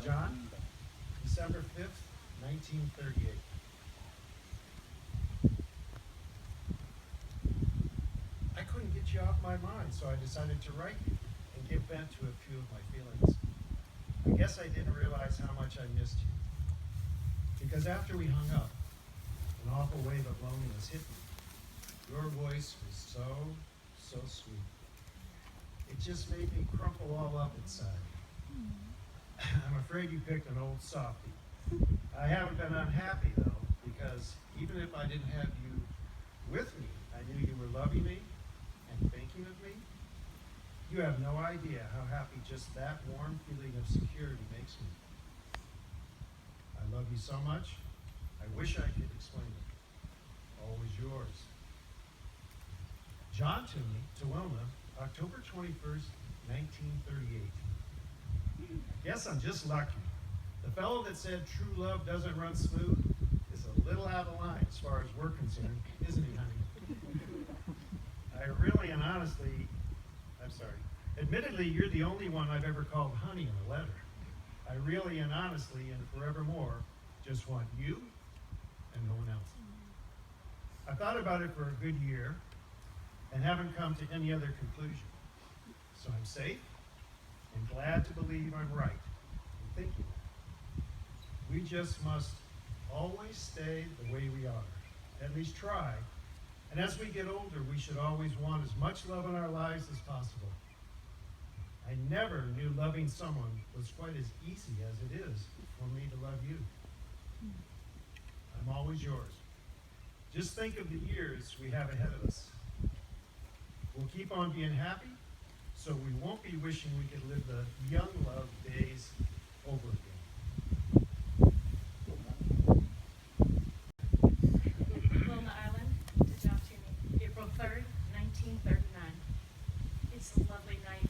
John, December 5th, 1938. I couldn't get you off my mind, so I decided to write you and give vent to a few of my feelings. I guess I didn't realize how much I missed you. Because after we hung up, an awful wave of loneliness hit me. Your voice was so sweet. It just made me crumple all up inside. I'm afraid you picked an old softie. I haven't been unhappy though, because even if I didn't have you with me, I knew you were loving me and thinking of me. You have no idea how happy just that warm feeling of security makes me. I love you so much, I wish I could explain it. Always yours. John Toomey to Wilma, October 21st, 1938. I guess I'm just lucky. The fellow that said true love doesn't run smooth is a little out of line as far as we're concerned, isn't he, honey? I really and honestly, I'm sorry. Admittedly, you're the only one I've ever called honey in a letter. I really and honestly and forevermore just want you and no one else. I've thought about it for a good year and haven't come to any other conclusion. So I'm safe and glad to believe I'm right in thinking that. We just must always stay the way we are, at least try. And as we get older, we should always want as much love in our lives as possible. I never knew loving someone was quite as easy as it is for me to love you. I'm always yours. Just think of the years we have ahead of us. We'll keep on being happy, so we won't be wishing we could live the young love days over again. Wilma Island to John Toomey, April 3rd, 1939. It's a lovely night,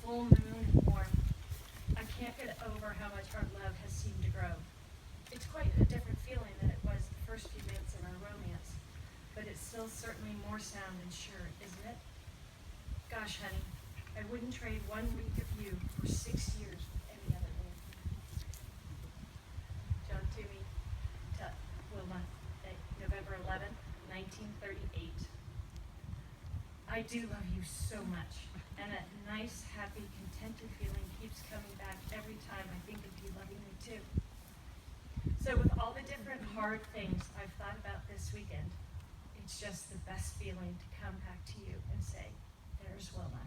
full moon and warm. I can't get over how much our love has seemed to grow. It's quite a different feeling than it was the first few minutes of our romance, but it's still certainly more sound and sure, isn't it? Gosh, honey, I wouldn't trade 1 week of you for 6 years with any other man. John Toomey to Wilma, November 11th, 1938. I do love you so much, and that nice, happy, contented feeling keeps coming back every time I think of you loving me too. So with all the different hard things I've thought about this weekend, it's just the best feeling to come back to you and say, there's Wilma.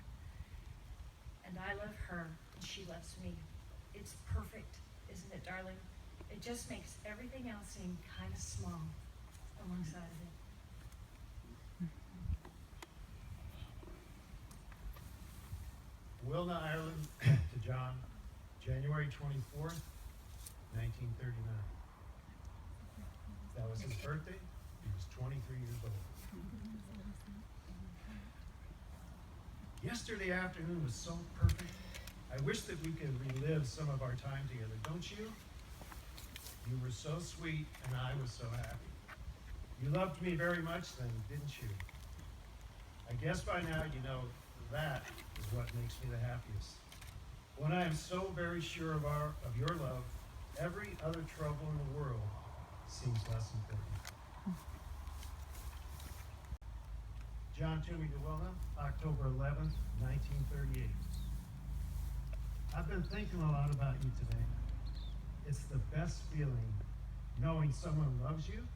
And I love her, and she loves me. It's perfect, isn't it, darling? It just makes everything else seem kind of small alongside of it. Wilna, Ireland to John, January 24th, 1939. That was his birthday. He was 23 years old. Yesterday afternoon was so perfect. I wish that we could relive some of our time together, don't you? You were so sweet and I was so happy. You loved me very much then, didn't you? I guess by now you know that is what makes me the happiest. When I am so very sure of your love, every other trouble in the world seems less important. John Toomey to Wilma, October 11th, 1938. I've been thinking a lot about you today. It's the best feeling knowing someone loves you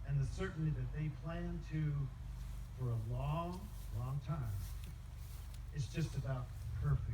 and the certainty that they plan to for a long, long time. It's just about perfect.